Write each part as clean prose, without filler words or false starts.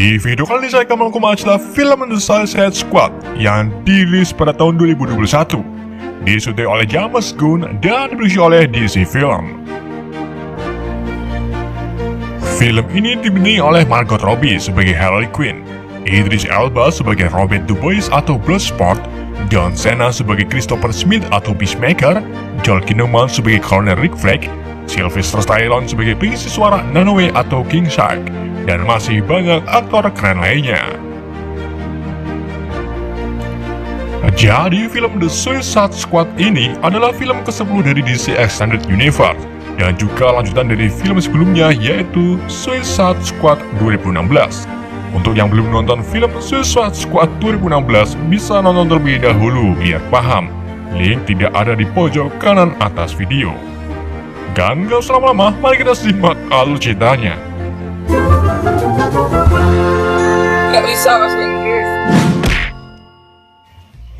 Di video kali ini saya akan mengupas film The Suicide Squad yang dirilis pada tahun 2021, disutradarai oleh James Gunn dan diproduksi oleh DC Film. Film ini dibintangi oleh Margot Robbie sebagai Harley Quinn, Idris Elba sebagai Robert Dubois atau Bloodsport, John Cena sebagai Christopher Smith atau Peacemaker, Joel Kinnaman sebagai Colonel Rick Flag, Sylvester Stallone sebagai pengisi suara Nanoe atau King Shark, dan masih banyak aktor keren lainnya. Jadi film The Suicide Squad ini adalah film ke-10 dari DC Extended Universe dan juga lanjutan dari film sebelumnya yaitu Suicide Squad 2016. Untuk yang belum nonton film Suicide Squad 2016 bisa nonton terlebih dahulu biar paham. Link tidak ada di pojok kanan atas video. Dan gak usah lama-lama, mari kita simak alur ceritanya. Gak bisa bahasa Inggris.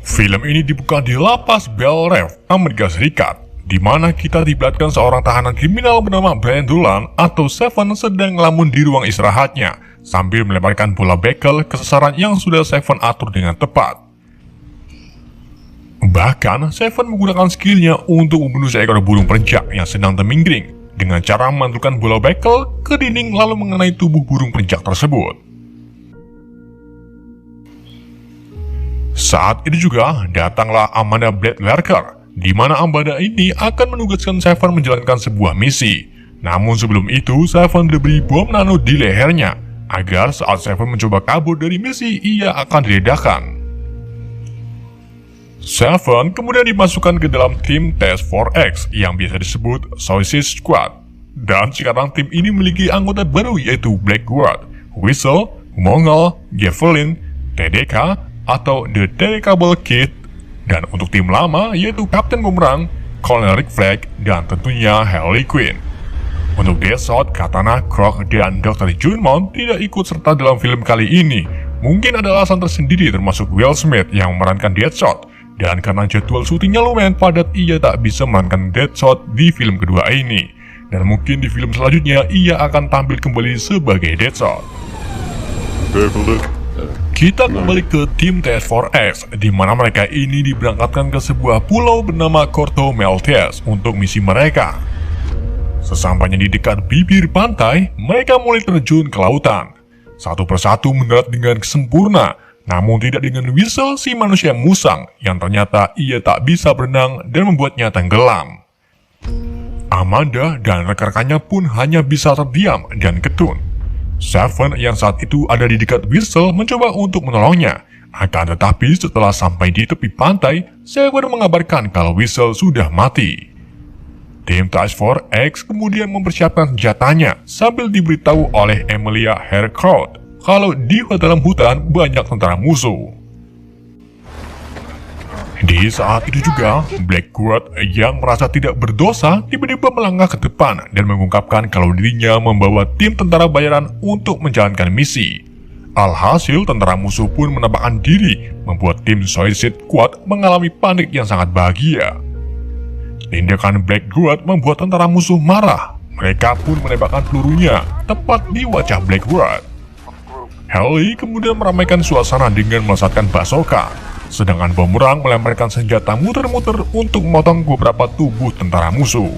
Film ini dibuka di lapas Bel Rev, Amerika Serikat, di mana kita diperlihatkan seorang tahanan kriminal bernama Brian Dolan atau Seven sedang ngelamun di ruang istirahatnya sambil melemparkan bola bekel ke sasaran yang sudah Seven atur dengan tepat. Bahkan, Seven menggunakan skillnya untuk membunuh seekor burung perenjak yang sedang terminggring dengan cara memantulkan bola bekel ke dinding lalu mengenai tubuh burung perenjak tersebut. Saat itu juga datanglah Amanda Bladlerker, di mana Amanda ini akan menugaskan Seven menjalankan sebuah misi. Namun sebelum itu, Seven diberi bom nano di lehernya, agar saat Seven mencoba kabur dari misi, ia akan diledakkan. Seven kemudian dimasukkan ke dalam tim Task Force X yang biasa disebut Suicide Squad. Dan sekarang tim ini memiliki anggota baru yaitu Blackguard, Whistle, Mongol, Javelin, TDK atau The Delectable Kid, dan untuk tim lama yaitu Captain Boomerang, Colonel Rick Flag, dan tentunya Harley Quinn. Untuk Deadshot, Katana, Croc, dan Dr. Junmon tidak ikut serta dalam film kali ini. Mungkin ada alasan tersendiri termasuk Will Smith yang memerankan Deadshot, dan karena jadwal syutingnya lumayan padat ia tak bisa memerankan Deadshot di film kedua ini. Dan mungkin di film selanjutnya ia akan tampil kembali sebagai Deadshot. Kita kembali ke tim Task Force X, di mana mereka ini diberangkatkan ke sebuah pulau bernama Corto Maltese untuk misi mereka. Sesampainya di dekat bibir pantai, mereka mulai terjun ke lautan. Satu persatu mendarat dengan sempurna, namun tidak dengan Whistle si manusia musang yang ternyata ia tak bisa berenang dan membuatnya tenggelam. Amanda dan rekan-rekannya pun hanya bisa terdiam dan ketun. Seven yang saat itu ada di dekat Whistle mencoba untuk menolongnya. Akan tetapi setelah sampai di tepi pantai, Seven mengabarkan kalau Whistle sudah mati. Tim Task Force X kemudian mempersiapkan senjatanya sambil diberitahu oleh Emilia Harcourt kalau di dalam hutan banyak tentara musuh. Di saat itu juga, Blackguard yang merasa tidak berdosa tiba-tiba melangkah ke depan dan mengungkapkan kalau dirinya membawa tim tentara bayaran untuk menjalankan misi. Alhasil, tentara musuh pun menampakkan diri, membuat tim Suicide Squad mengalami panik yang sangat bahagia. Tindakan Blackguard membuat tentara musuh marah. Mereka pun menembakkan pelurunya tepat di wajah Blackguard. Harley kemudian meramaikan suasana dengan melesatkan bazooka, sedangkan Boomerang melemparkan senjata muter-muter untuk memotong beberapa tubuh tentara musuh.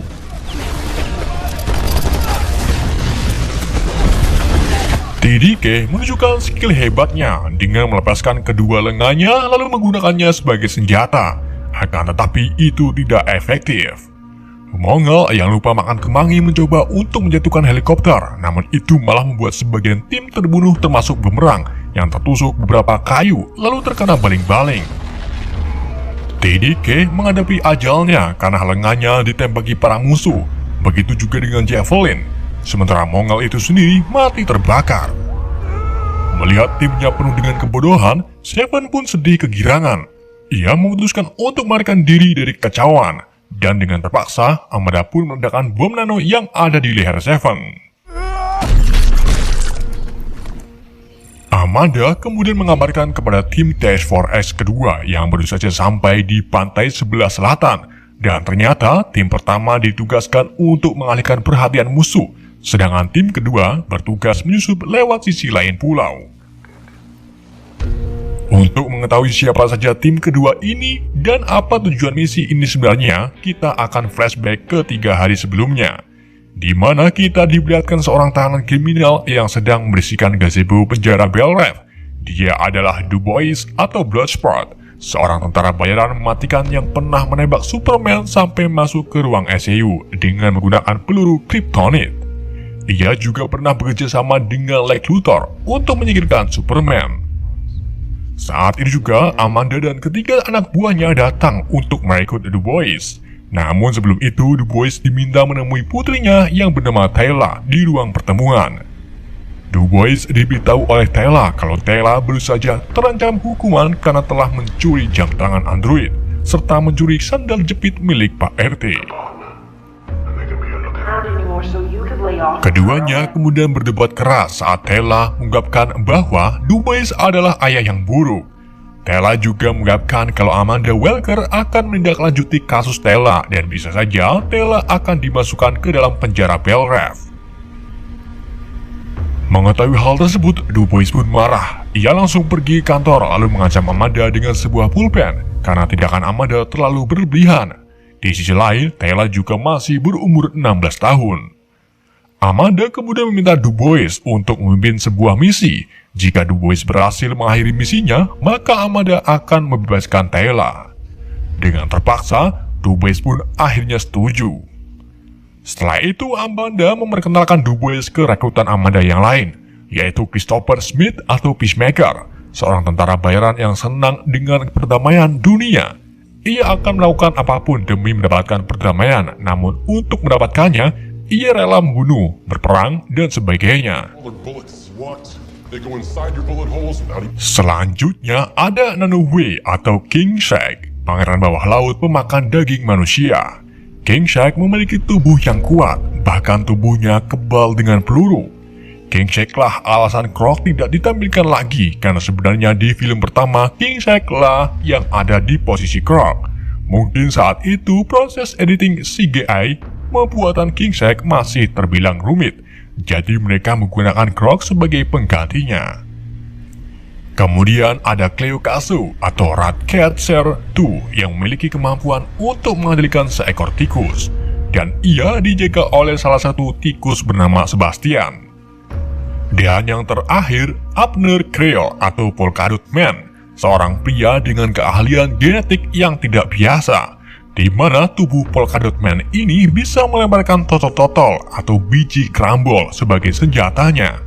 TDK menunjukkan skill hebatnya dengan melepaskan kedua lengannya lalu menggunakannya sebagai senjata. Akan tetapi itu tidak efektif. Mongol yang lupa makan kemangi mencoba untuk menjatuhkan helikopter, namun itu malah membuat sebagian tim terbunuh termasuk Boomerang yang tertusuk beberapa kayu lalu terkena baling-baling. TDK menghadapi ajalnya karena lengannya ditembaki para musuh, begitu juga dengan Javelin, sementara Mongol itu sendiri mati terbakar. Melihat timnya penuh dengan kebodohan, Seven pun sedih kegirangan. Ia memutuskan untuk melarikan diri dari kekacauan, dan dengan terpaksa, Amanda pun meledakkan bom nano yang ada di leher Seven. Amanda kemudian mengabarkan kepada tim Task Force X kedua yang baru saja sampai di pantai sebelah selatan, dan ternyata tim pertama ditugaskan untuk mengalihkan perhatian musuh, sedangkan tim kedua bertugas menyusup lewat sisi lain pulau. Untuk mengetahui siapa saja tim kedua ini dan apa tujuan misi ini sebenarnya, kita akan flashback ke 3 hari sebelumnya, di mana kita diperlihatkan seorang tahanan kriminal yang sedang membersihkan gazebo penjara Belrive. Dia adalah Du Bois atau Bloodsport, seorang tentara bayaran mematikan yang pernah menembak Superman sampai masuk ke ruang ICU dengan menggunakan peluru kryptonit. Ia juga pernah bekerja sama dengan Lex Luthor untuk menyingkirkan Superman. Saat ini juga Amanda dan ketiga anak buahnya datang untuk merekrut Du Bois. Namun sebelum itu Du Bois diminta menemui putrinya yang bernama Teyla di ruang pertemuan. Du Bois diberitahu oleh Teyla kalau Teyla baru saja terancam hukuman karena telah mencuri jam tangan android serta mencuri sandal jepit milik Pak RT. Keduanya kemudian berdebat keras saat Teyla mengungkapkan bahwa Du Bois adalah ayah yang buruk. Teyla juga mengungkapkan kalau Amanda Welker akan menindaklanjuti kasus Teyla dan bisa saja Teyla akan dimasukkan ke dalam penjara Belrive. Mengetahui hal tersebut, Du Bois pun marah. Ia langsung pergi ke kantor lalu mengancam Amanda dengan sebuah pulpen karena tindakan Amanda terlalu berlebihan. Di sisi lain, Teyla juga masih berumur 16 tahun. Amanda kemudian meminta Du Bois untuk memimpin sebuah misi. Jika Du Bois berhasil mengakhiri misinya, maka Amanda akan membebaskan Teyla. Dengan terpaksa, Du Bois pun akhirnya setuju. Setelah itu, Amanda memperkenalkan Du Bois ke rekrutan Amanda yang lain, yaitu Christopher Smith atau Peacemaker, seorang tentara bayaran yang senang dengan perdamaian dunia. Ia akan melakukan apapun demi mendapatkan perdamaian, namun untuk mendapatkannya, ia rela membunuh, berperang, dan sebagainya. Selanjutnya ada Nanoue atau King Shark, pangeran bawah laut pemakan daging manusia. King Shark memiliki tubuh yang kuat, bahkan tubuhnya kebal dengan peluru. King Shark lah alasan Krog tidak ditampilkan lagi, karena sebenarnya di film pertama King Shark lah yang ada di posisi Krog. Mungkin saat itu proses editing CGI pembuatan King Shark masih terbilang rumit, jadi mereka menggunakan Krog sebagai penggantinya. Kemudian ada Cleocasu atau Ratcatcher 2 yang memiliki kemampuan untuk mengendalikan seekor tikus, dan ia dijaga oleh salah satu tikus bernama Sebastian. Dan yang terakhir, Abner Creel atau Polkadot Man, seorang pria dengan keahlian genetik yang tidak biasa, di mana tubuh Polkadot Man ini bisa melemparkan totol-totol atau biji kerambol sebagai senjatanya.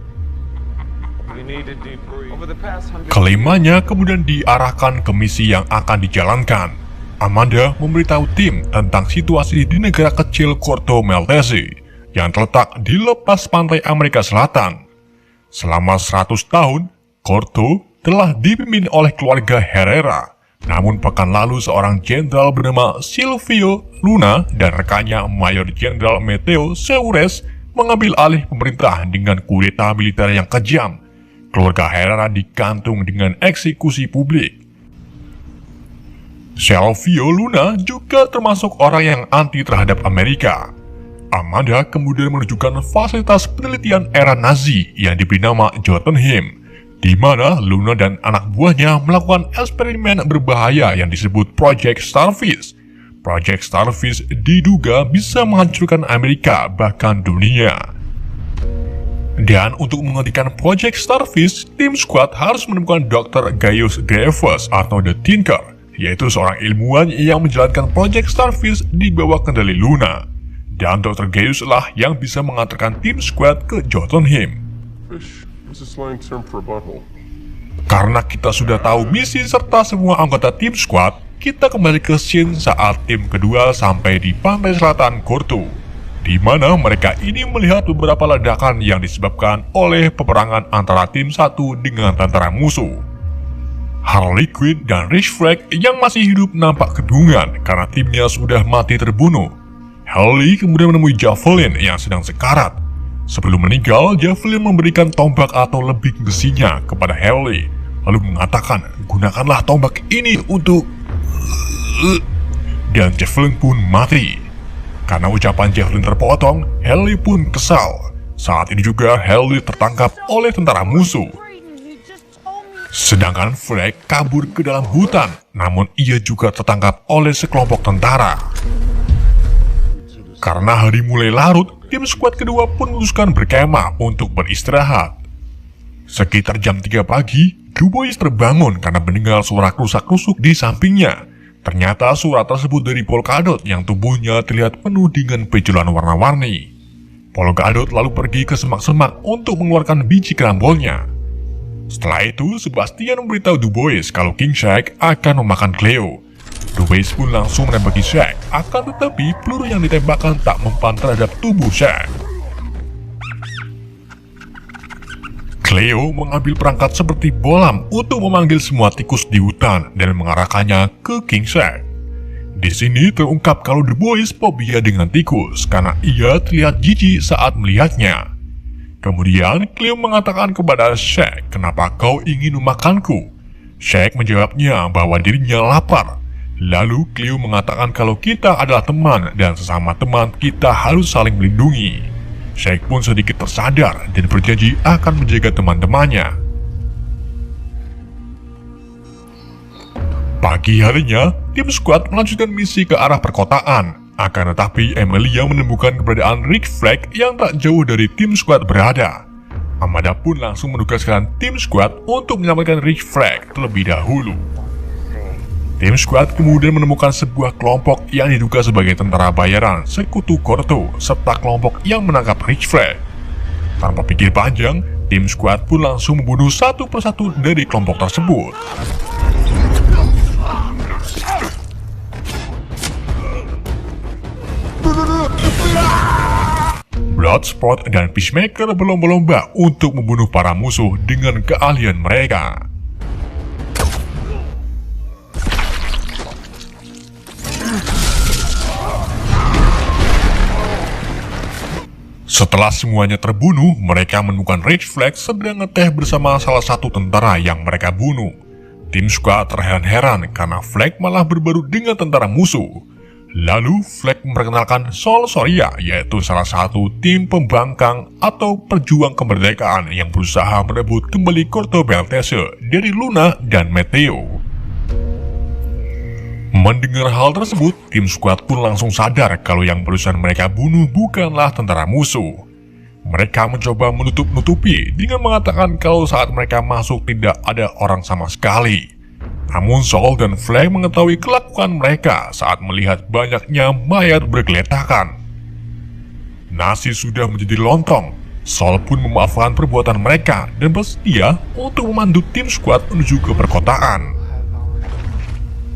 Kelimanya kemudian diarahkan ke misi yang akan dijalankan. Amanda memberitahu tim tentang situasi di negara kecil Corto Maltese yang terletak di lepas pantai Amerika Selatan. Selama 100 tahun, Corto telah dipimpin oleh keluarga Herrera. Namun pekan lalu seorang jenderal bernama Silvio Luna dan rekannya Mayor Jenderal Meteo Seures mengambil alih pemerintah dengan kudeta militer yang kejam. Keluarga Herrera digantung dengan eksekusi publik. Silvio Luna juga termasuk orang yang anti terhadap Amerika. Amanda kemudian menunjukkan fasilitas penelitian era Nazi yang diberi nama Jotunheim, di mana Luna dan anak buahnya melakukan eksperimen berbahaya yang disebut Project Starfish. Project Starfish diduga bisa menghancurkan Amerika, bahkan dunia. Dan untuk menghentikan Project Starfish, tim squad harus menemukan Dr. Gaius Grievous atau The Tinker, yaitu seorang ilmuwan yang menjalankan Project Starfish di bawah kendali Luna. Dan Dr. Gaius lah yang bisa mengantarkan tim squad ke Jotunheim. Karena kita sudah tahu misi serta semua anggota tim squad, kita kembali ke scene saat tim kedua sampai di pantai selatan Corto, di mana mereka ini melihat beberapa ledakan yang disebabkan oleh peperangan antara tim satu dengan tentara musuh. Harley Quinn dan Rick Flag yang masih hidup nampak kebingungan karena timnya sudah mati terbunuh. Harley kemudian menemui Javelin yang sedang sekarat. Sebelum meninggal, Javelin memberikan tombak atau lebih besinya kepada Harley, lalu mengatakan, gunakanlah tombak ini untuk... Dan Javelin pun mati. Karena ucapan Javelin terpotong, Harley pun kesal. Saat ini juga Harley tertangkap oleh tentara musuh. Sedangkan Flag kabur ke dalam hutan, namun ia juga tertangkap oleh sekelompok tentara. Karena hari mulai larut, tim skuad kedua pun memutuskan berkemah untuk beristirahat. Sekitar jam 3 pagi, DuBois terbangun karena mendengar suara kerusak-kerusuk di sampingnya. Ternyata suara tersebut dari Polkadot yang tubuhnya terlihat penuh dengan benjolan warna-warni. Polkadot lalu pergi ke semak-semak untuk mengeluarkan biji kerambolnya. Setelah itu, Sebastian memberitahu DuBois kalau King Shark akan memakan Cleo. DuBois pun langsung menembaki Shark, akan tetapi peluru yang ditembakkan tak mempan terhadap tubuh Shark. Cleo mengambil perangkat seperti bolam untuk memanggil semua tikus di hutan dan mengarahkannya ke King Shark. Di sini terungkap kalau DuBois fobia dengan tikus karena ia terlihat jijik saat melihatnya. Kemudian Cleo mengatakan kepada Shark, "Kenapa kau ingin memakanku?" Shark menjawabnya bahwa dirinya lapar. Lalu Cleo mengatakan kalau kita adalah teman dan sesama teman kita harus saling melindungi. Shark pun sedikit tersadar dan berjanji akan menjaga teman-temannya. Pagi harinya, tim skuad melanjutkan misi ke arah perkotaan. Akan tetapi Emilia menemukan keberadaan Rick Flag yang tak jauh dari tim skuad berada. Amanda pun langsung menugaskan tim skuad untuk menyelamatkan Rick Flag terlebih dahulu. Tim skuad kemudian menemukan sebuah kelompok yang diduga sebagai tentara bayaran Sekutu Corto serta kelompok yang menangkap Rick Flag. Tanpa pikir panjang, tim skuad pun langsung membunuh satu persatu dari kelompok tersebut. Bloodsport dan Peacemaker berlomba-lomba untuk membunuh para musuh dengan keahlian mereka. Setelah semuanya terbunuh, mereka menemukan Rick Flag sedang ngeteh bersama salah satu tentara yang mereka bunuh. Tim skuad terheran-heran karena Flag malah berbaru dengan tentara musuh. Lalu Flag memperkenalkan Sol Soria, yaitu salah satu tim pembangkang atau perjuang kemerdekaan yang berusaha merebut kembali Corto Maltese dari Luna dan Meteo. Mendengar hal tersebut, tim skuad pun langsung sadar kalau yang barusan mereka bunuh bukanlah tentara musuh. Mereka mencoba menutup-nutupi dengan mengatakan kalau saat mereka masuk tidak ada orang sama sekali. Namun Sol dan Flag mengetahui kelakuan mereka saat melihat banyaknya mayat bergeletakan. Nasi sudah menjadi lontong. Sol pun memaafkan perbuatan mereka dan bersedia untuk memandu tim skuad menuju ke perkotaan.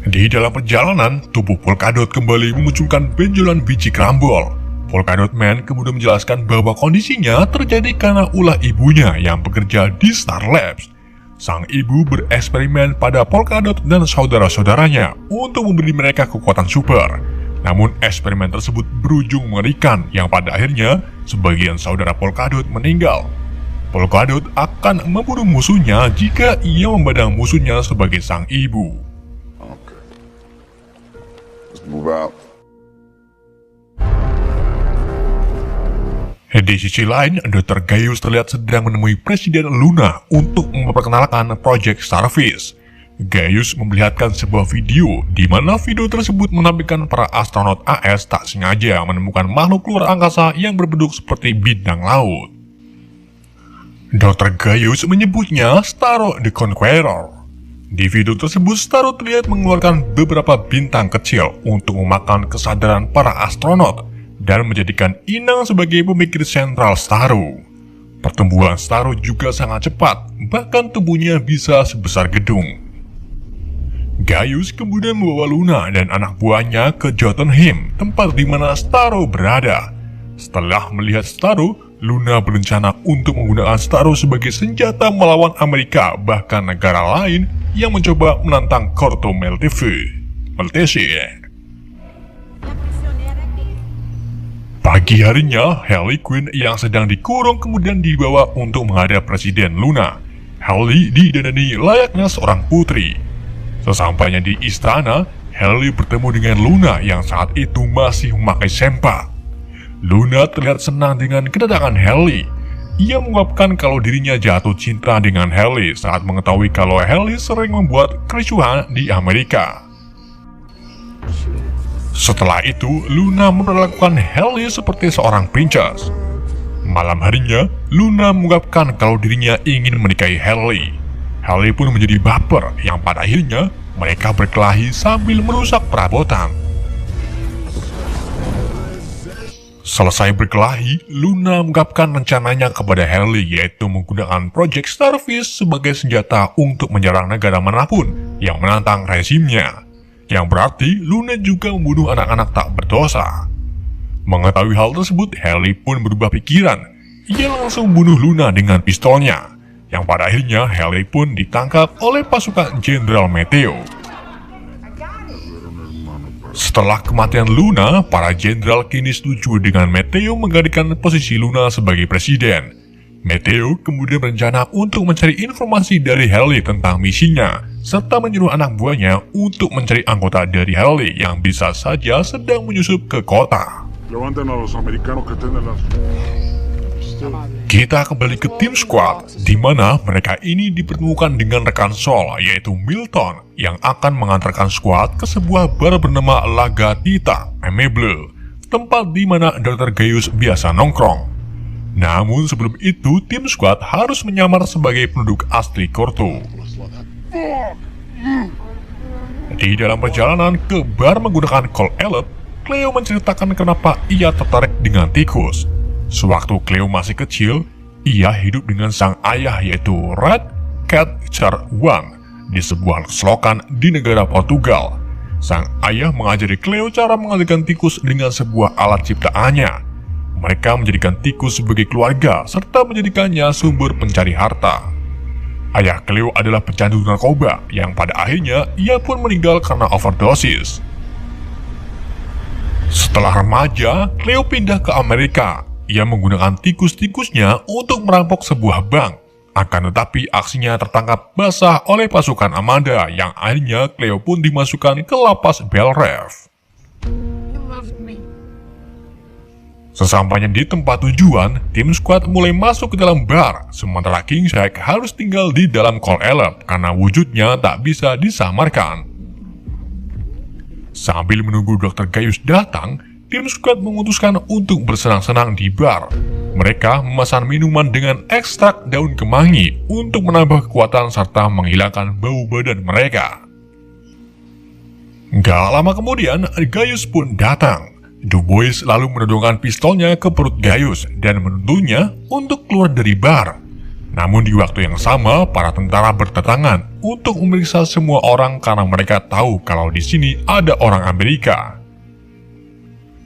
Di dalam perjalanan, tubuh Polkadot kembali memunculkan benjolan biji kerambol. Polkadot Man kemudian menjelaskan bahwa kondisinya terjadi karena ulah ibunya yang bekerja di Star Labs. Sang ibu bereksperimen pada Polkadot dan saudara-saudaranya untuk memberi mereka kekuatan super. Namun eksperimen tersebut berujung mengerikan yang pada akhirnya sebagian saudara Polkadot meninggal. Polkadot akan membunuh musuhnya jika ia memandang musuhnya sebagai sang ibu. Move out. Di sisi lain, Dr. Gaius terlihat sedang menemui Presiden Luna untuk memperkenalkan Project Starfish. Gaius memperlihatkan sebuah video di mana video tersebut menampilkan para astronot AS tak sengaja menemukan makhluk luar angkasa yang berbentuk seperti bintang laut. Dr. Gaius menyebutnya Starro the Conqueror. Di video tersebut, Starro terlihat mengeluarkan beberapa bintang kecil untuk memakan kesadaran para astronot dan menjadikan inang sebagai pemikir sentral Starro. Pertumbuhan Starro juga sangat cepat, bahkan tubuhnya bisa sebesar gedung. Gaius kemudian membawa Luna dan anak buahnya ke Jotunheim, tempat di mana Starro berada. Setelah melihat Starro, Luna berencana untuk menggunakan Starro sebagai senjata melawan Amerika, bahkan negara lain yang mencoba menantang Corto Maltese. Pagi harinya, Harley Quinn yang sedang dikurung kemudian dibawa untuk menghadap Presiden Luna. Harley didandani layaknya seorang putri. Sesampainya di istana, Harley bertemu dengan Luna yang saat itu masih memakai sempak. Luna terlihat senang dengan kedatangan Harley. ia mengungkapkan kalau dirinya jatuh cinta dengan Haley saat mengetahui kalau Haley sering membuat kericuhan di Amerika. Setelah itu, Luna memperlakukan Haley seperti seorang princess. Malam harinya, Luna mengungkapkan kalau dirinya ingin menikahi Haley. Haley pun menjadi baper yang pada akhirnya mereka berkelahi sambil merusak perabotan. Selesai berkelahi, Luna mengungkapkan rencananya kepada Haley, yaitu menggunakan Project Starfish sebagai senjata untuk menyerang negara manapun yang menantang rezimnya. Yang berarti Luna juga membunuh anak-anak tak berdosa. Mengetahui hal tersebut, Haley pun berubah pikiran. Ia langsung membunuh Luna dengan pistolnya. Yang pada akhirnya Haley pun ditangkap oleh pasukan Jenderal Meteo. Setelah kematian Luna, para jenderal kini setuju dengan Meteo menggantikan posisi Luna sebagai presiden. Meteo kemudian berencana untuk mencari informasi dari Haley tentang misinya, serta menyuruh anak buahnya untuk mencari anggota dari Haley yang bisa saja sedang menyusup ke kota. Kita kembali ke tim squad, di mana mereka ini dipertemukan dengan rekan Sol, yaitu Milton, yang akan mengantarkan squad ke sebuah bar bernama La Gatita Amable, tempat di mana Dr. Gaius biasa nongkrong. Namun sebelum itu, tim squad harus menyamar sebagai penduduk asli Korto. Di dalam perjalanan ke bar menggunakan call alert, Cleo menceritakan kenapa ia tertarik dengan tikus. Sewaktu Cleo masih kecil, ia hidup dengan sang ayah yaitu Red Catcher One di sebuah selokan di negara Portugal. Sang ayah mengajari Cleo cara mengalihkan tikus dengan sebuah alat ciptaannya. Mereka menjadikan tikus sebagai keluarga serta menjadikannya sumber pencari harta. Ayah Cleo adalah pecandu narkoba yang pada akhirnya ia pun meninggal karena overdosis. Setelah remaja, Cleo pindah ke Amerika. Ia menggunakan tikus-tikusnya untuk merampok sebuah bank. Akan tetapi aksinya tertangkap basah oleh pasukan Amanda yang akhirnya Cleo pun dimasukkan ke lapas Belrive. Sesampainya di tempat tujuan, tim squad mulai masuk ke dalam bar, sementara King Shark harus tinggal di dalam call alert karena wujudnya tak bisa disamarkan. Sambil menunggu Dr. Gaius datang, tim squad memutuskan untuk bersenang-senang di bar. Mereka memesan minuman dengan ekstrak daun kemangi untuk menambah kekuatan serta menghilangkan bau badan mereka. Gak lama kemudian, Gaius pun datang. Dubois lalu menodongkan pistolnya ke perut Gaius dan menuntunnya untuk keluar dari bar. Namun di waktu yang sama, para tentara berdatangan untuk memeriksa semua orang karena mereka tahu kalau di sini ada orang Amerika.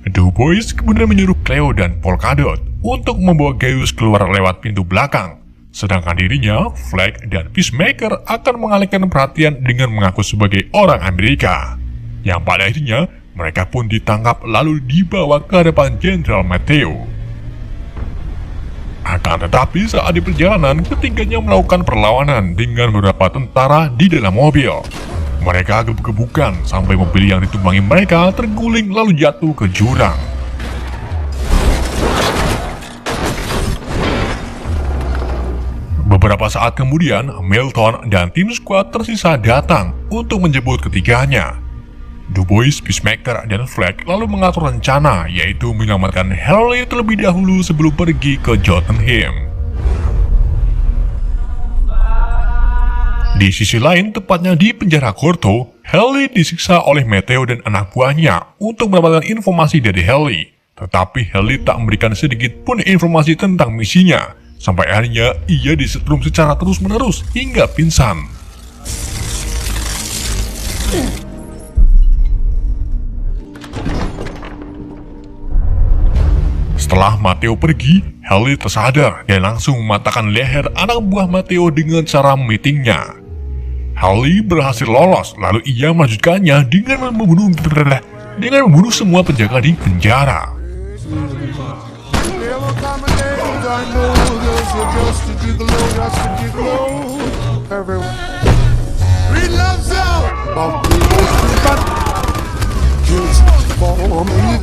Dubois kemudian menyuruh Cleo dan Polkadot untuk membawa Gaius keluar lewat pintu belakang. Sedangkan dirinya, Flag dan Peacemaker akan mengalihkan perhatian dengan mengaku sebagai orang Amerika. Yang pada akhirnya, mereka pun ditangkap lalu dibawa ke hadapan Jenderal Meteo. Akan tetapi saat di perjalanan, ketiganya melakukan perlawanan dengan beberapa tentara di dalam mobil. Mereka gebuk-gebukan sampai mobil yang ditumpangi mereka terguling lalu jatuh ke jurang. Beberapa saat kemudian, Milton dan tim squad tersisa datang untuk menjemput ketiganya. Dubois, Peacemaker, dan Flag lalu mengatur rencana, yaitu menyelamatkan Haley terlebih dahulu sebelum pergi ke Jotunheim. Di sisi lain, tepatnya di penjara Korto, Haley disiksa oleh Meteo dan anak buahnya untuk mendapatkan informasi dari Haley. Tetapi Haley tak memberikan sedikit pun informasi tentang misinya, sampai akhirnya ia disetrum secara terus-menerus hingga pingsan. Setelah Mateo pergi, Haley tersadar dan langsung mematahkan leher anak buah Mateo dengan cara meetingnya. Haley berhasil lolos, lalu ia melanjutkannya dengan membunuh semua penjaga di penjara.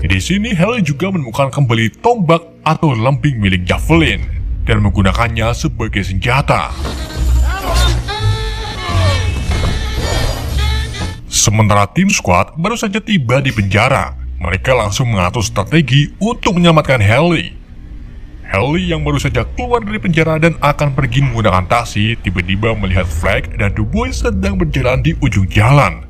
Di sini Haley juga menemukan kembali tombak atau lemping milik Javelin. dan menggunakannya sebagai senjata. Sementara tim squad baru saja tiba di penjara, mereka langsung mengatur strategi untuk menyelamatkan Haley. Haley yang baru saja keluar dari penjara dan akan pergi menggunakan taksi, tiba-tiba melihat Flag dan Dubois sedang berjalan di ujung jalan.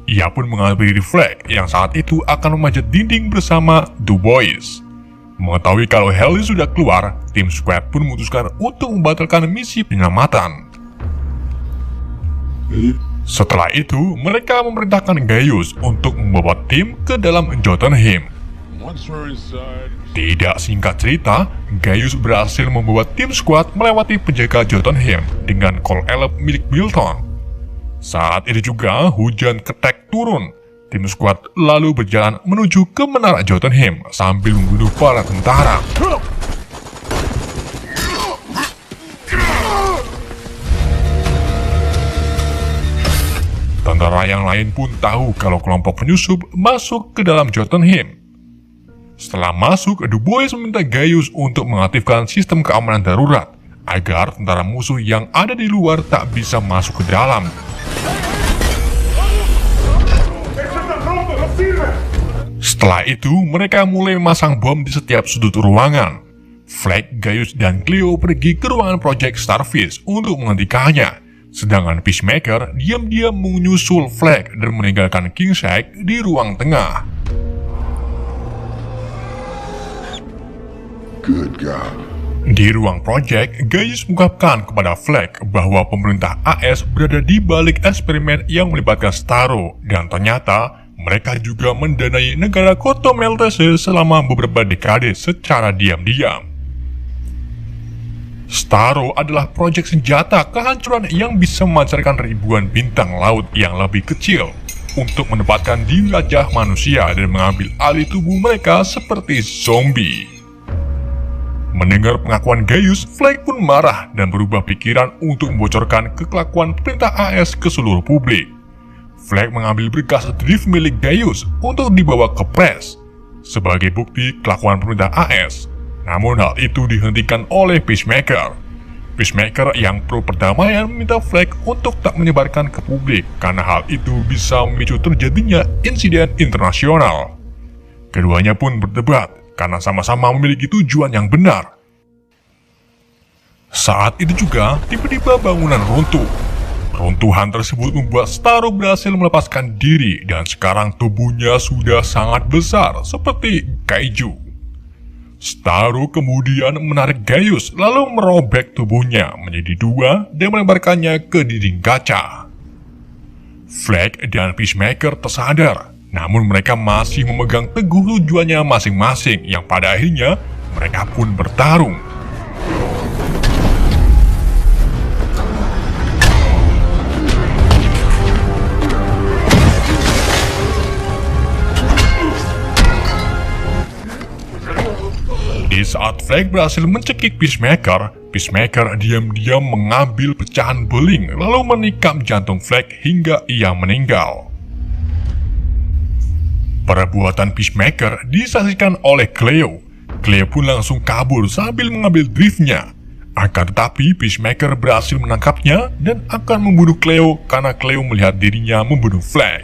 Ia pun menghampiri Flag yang saat itu akan memanjat dinding bersama Dubois. Mengetahui kalau Haley sudah keluar, tim squad pun memutuskan untuk membatalkan misi penyelamatan. Setelah itu, mereka memerintahkan Gaius untuk membawa tim ke dalam Jotunheim. Tidak singkat cerita, Gaius berhasil membawa tim squad melewati penjaga Jotunheim dengan Call Elep milik Milton. Saat itu juga hujan ketek turun. Tim squad lalu berjalan menuju ke menara Jotunheim sambil membunuh para tentara. Tentara yang lain pun tahu kalau kelompok penyusup masuk ke dalam Jotunheim. Setelah masuk, Dubois meminta Gaius untuk mengaktifkan sistem keamanan darurat agar tentara musuh yang ada di luar tak bisa masuk ke dalam. Setelah itu, mereka mulai memasang bom di setiap sudut ruangan. Flag, Gaius, dan Cleo pergi ke ruangan Project Starfish untuk menghentikannya. Sedangkan Peacemaker diam-diam menyusul Flag dan meninggalkan King Shark di ruang tengah. Good God. Di ruang project, Gaius mengungkapkan kepada Flag bahwa pemerintah AS berada di balik eksperimen yang melibatkan Starro, dan ternyata mereka juga mendanai negara Koto Maltese selama beberapa dekade secara diam-diam. Starro adalah proyek senjata kehancuran yang bisa memancarkan ribuan bintang laut yang lebih kecil untuk menempatkan di wajah manusia dan mengambil alih tubuh mereka seperti zombie. Mendengar pengakuan Gaius, Flag pun marah dan berubah pikiran untuk membocorkan kekelakuan perintah AS ke seluruh publik. Flag mengambil berkas drift milik Gaius untuk dibawa ke press sebagai bukti kelakuan perintah AS. Namun hal itu dihentikan oleh Peacemaker. Peacemaker yang pro perdamaian meminta Flag untuk tak menyebarkan ke publik karena hal itu bisa memicu terjadinya insiden internasional. Keduanya pun berdebat karena sama-sama memiliki tujuan yang benar. Saat itu juga, tiba-tiba bangunan runtuh. Runtuhan tersebut membuat Starro berhasil melepaskan diri dan sekarang tubuhnya sudah sangat besar seperti kaiju. Starro kemudian menarik Gaius lalu merobek tubuhnya menjadi dua dan melemparkannya ke dinding kaca. Flag dan Peacemaker tersadar, namun mereka masih memegang teguh tujuannya masing-masing yang pada akhirnya mereka pun bertarung. Di saat Flag berhasil mencekik Peacemaker, Peacemaker diam-diam mengambil pecahan beling lalu menikam jantung Flag hingga ia meninggal. Perbuatan Peacemaker disaksikan oleh Cleo. Cleo pun langsung kabur sambil mengambil driftnya. Akan tetapi Peacemaker berhasil menangkapnya dan akan membunuh Cleo karena Cleo melihat dirinya membunuh Flag.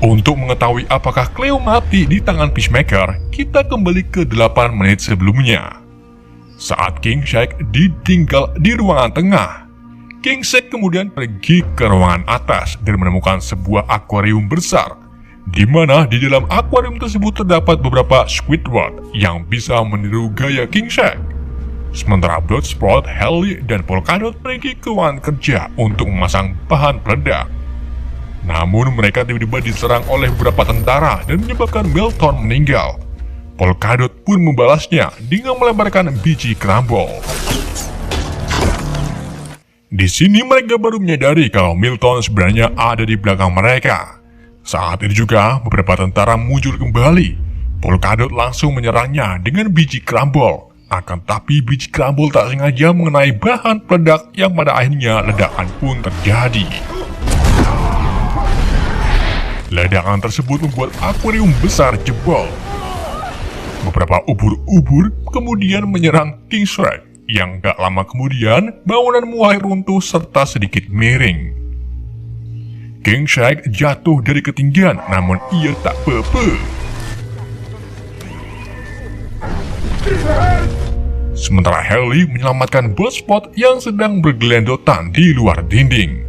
Untuk mengetahui apakah Cleo mati di tangan Peacemaker, kita kembali ke 8 menit sebelumnya. Saat King Shark ditinggal di ruangan tengah, King Shark kemudian pergi ke ruangan atas dan menemukan sebuah akuarium besar, di mana di dalam akuarium tersebut terdapat beberapa Squidward yang bisa meniru gaya King Shark. Sementara Bloodsport, Haley, dan Polkadot pergi ke ruangan kerja untuk memasang bahan peledak. Namun mereka tiba-tiba diserang oleh beberapa tentara dan menyebabkan Milton meninggal. Polkadot pun membalasnya dengan melemparkan biji kerambol. Di sini mereka baru menyadari kalau Milton sebenarnya ada di belakang mereka. Saat itu juga beberapa tentara muncul kembali. Polkadot langsung menyerangnya dengan biji kerambol. Akan tapi biji kerambol tak sengaja mengenai bahan peledak yang pada akhirnya ledakan pun terjadi. Ledakan tersebut membuat akuarium besar jebol. Beberapa ubur-ubur kemudian menyerang King Shrek, yang gak lama kemudian bangunan mulai runtuh serta sedikit miring. King Shrek jatuh dari ketinggian, namun ia tak apa-apa. Sementara Harley menyelamatkan Bloodsport yang sedang bergelendotan di luar dinding.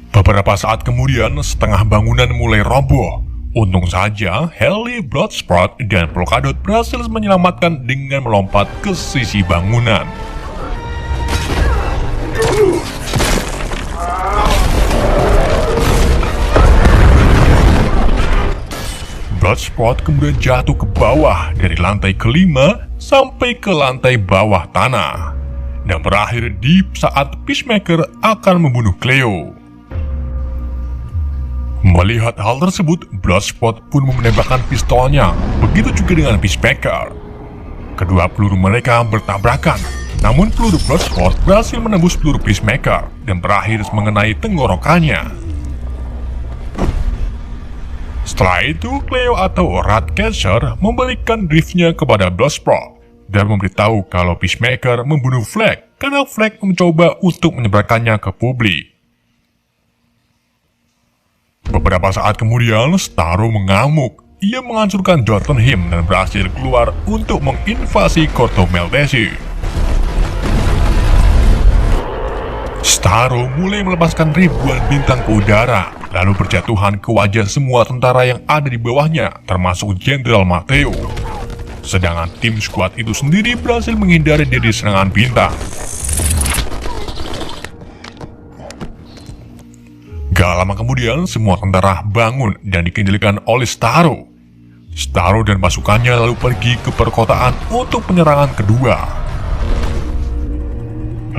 Beberapa saat kemudian, setengah bangunan mulai roboh. Untung saja, Harley, Bloodsport, dan Polkadot berhasil menyelamatkan dengan melompat ke sisi bangunan. Bloodsport kemudian jatuh ke bawah dari lantai kelima sampai ke lantai bawah tanah, dan berakhir di saat Peacemaker akan membunuh Cleo. Melihat hal tersebut, Bloodsport pun menembakkan pistolnya, begitu juga dengan Peacemaker. Kedua peluru mereka bertabrakan, namun peluru Bloodsport berhasil menembus peluru Peacemaker dan berakhir mengenai tenggorokannya. Setelah itu, Cleo atau Ratcatcher memberikan driftnya kepada Bloodsport dan memberitahu kalau Peacemaker membunuh Flag karena Flag mencoba untuk menyebarkannya ke publik. Beberapa saat kemudian, Starro mengamuk. Ia menghancurkan Jotunheim dan berhasil keluar untuk menginvasi Corto Maltese. Starro mulai melepaskan ribuan bintang ke udara, lalu berjatuhan ke wajah semua tentara yang ada di bawahnya, termasuk Jenderal Mateo. Sedangkan tim skuad itu sendiri berhasil menghindari dari serangan bintang. Gak lama kemudian, semua tentara bangun dan dikendalikan oleh Starro. Starro dan pasukannya lalu pergi ke perkotaan untuk penyerangan kedua.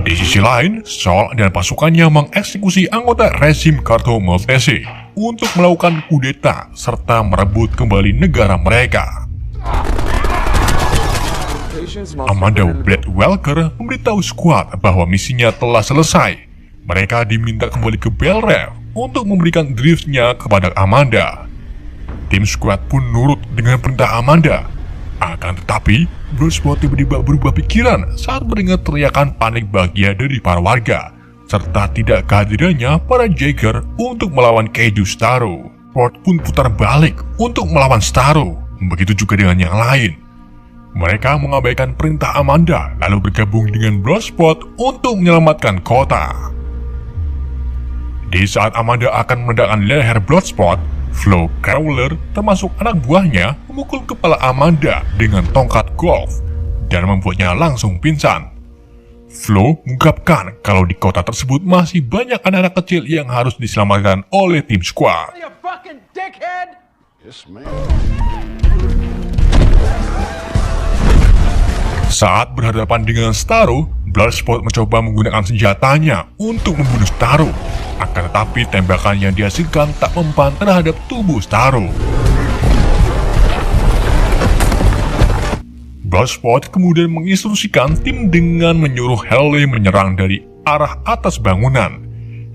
Di sisi lain, Sol dan pasukannya mengeksekusi anggota rezim Corto Maltese untuk melakukan kudeta serta merebut kembali negara mereka. Amanda Bladwalker memberitahu skuad bahwa misinya telah selesai. Mereka diminta kembali ke Bel Rev untuk memberikan driftnya kepada Amanda. Tim skuad pun nurut dengan perintah Amanda. Akan tetapi, Bloodsport tiba-tiba berubah pikiran saat mendengar teriakan panik bahagia dari para warga, serta tidak kehadirannya para Jaeger untuk melawan keju Starro. Sport pun putar balik untuk melawan Starro, begitu juga dengan yang lain. Mereka mengabaikan perintah Amanda, lalu bergabung dengan Bloodsport untuk menyelamatkan kota. Di saat Amanda akan meledakkan leher Bloodsport, Flo Crawler, termasuk anak buahnya, memukul kepala Amanda dengan tongkat golf dan membuatnya langsung pingsan. Flo mengungkapkan kalau di kota tersebut masih banyak anak-anak kecil yang harus diselamatkan oleh tim skuad. Saat berhadapan dengan Starro, Bloodsport mencoba menggunakan senjatanya untuk membunuh Starro. Akan tetapi tembakan yang dihasilkan tak mempan terhadap tubuh Starro. Bloodsport kemudian menginstruksikan tim dengan menyuruh Harley menyerang dari arah atas bangunan.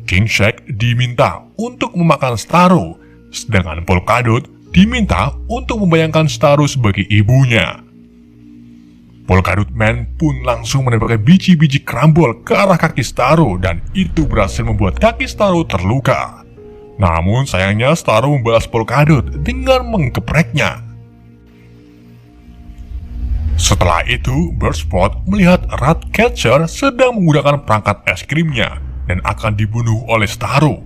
King Shrek diminta untuk memakan Starro, sedangkan Polkadot diminta untuk membayangkan Starro sebagai ibunya. Polkadot Man pun langsung menembakkan biji-biji kerambol ke arah kaki Starro dan itu berhasil membuat kaki Starro terluka. Namun sayangnya Starro membalas Polkadot dengan menggepreknya. Setelah itu, Bloodsport melihat Ratcatcher sedang menggunakan perangkat es krimnya dan akan dibunuh oleh Starro.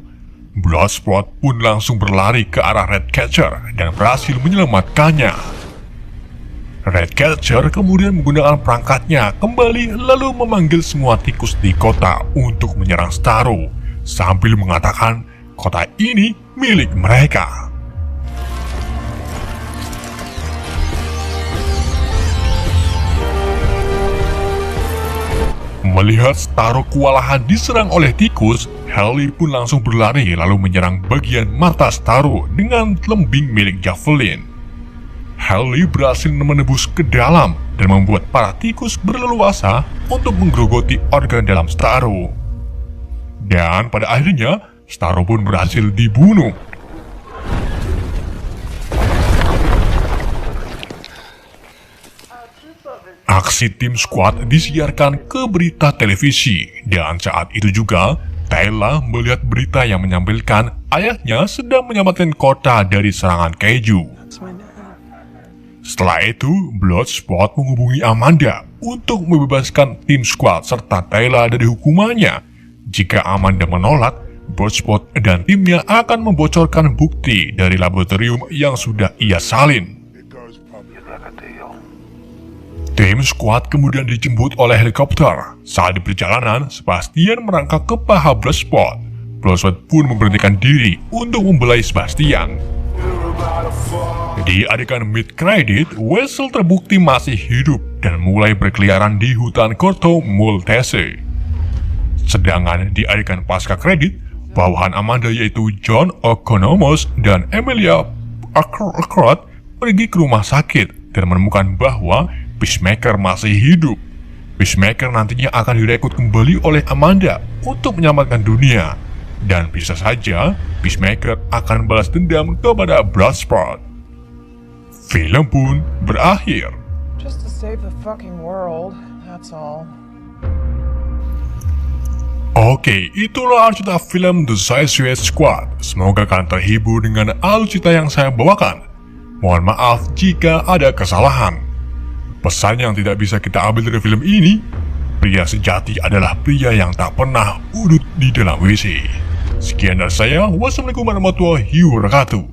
Bloodsport pun langsung berlari ke arah Ratcatcher dan berhasil menyelamatkannya. Ratcatcher kemudian menggunakan perangkatnya kembali lalu memanggil semua tikus di kota untuk menyerang Starro sambil mengatakan kota ini milik mereka. Melihat Starro kewalahan diserang oleh tikus, Harley pun langsung berlari lalu menyerang bagian mata Starro dengan lembing milik Javelin. Harley berhasil menembus ke dalam dan membuat para tikus berleluasa untuk menggerogoti organ dalam Starro. Dan pada akhirnya, Starro pun berhasil dibunuh. aksi tim squad disiarkan ke berita televisi, dan saat itu juga Tayla melihat berita yang menampilkan ayahnya sedang menyelamatkan kota dari serangan keju. Setelah itu, Bloodsport menghubungi Amanda untuk membebaskan tim squad serta Tayla dari hukumannya. Jika Amanda menolak, Bloodsport dan timnya akan membocorkan bukti dari laboratorium yang sudah ia salin. Tim squad kemudian dijemput oleh helikopter. Saat di perjalanan, Sebastian merangkak ke paha Bloodsport. Bloodsport pun memberhentikan diri untuk membelai Sebastian. Di adegan mid-credit, Weasel terbukti masih hidup dan mulai berkeliaran di hutan Corto Maltese. Sedangkan di adegan pasca kredit, bawahan Amanda yaitu John O'Connor dan Emilia Arcrot pergi ke rumah sakit dan menemukan bahwa Peacemaker masih hidup. Peacemaker nantinya akan direkrut kembali oleh Amanda untuk menyelamatkan dunia. Dan bisa saja Peacemaker akan balas dendam kepada Bloodsport. Film pun berakhir. Just to save the fucking world, that's all. Oke, itulah alur cerita film The Suicide Squad. Semoga kalian terhibur dengan alur cerita yang saya bawakan. Mohon maaf jika ada kesalahan. Pesan yang tidak bisa kita ambil dari film ini, pria sejati adalah pria yang tak pernah udut di dalam WC. Sekian dari saya, wassalamualaikum warahmatullahi wabarakatuh.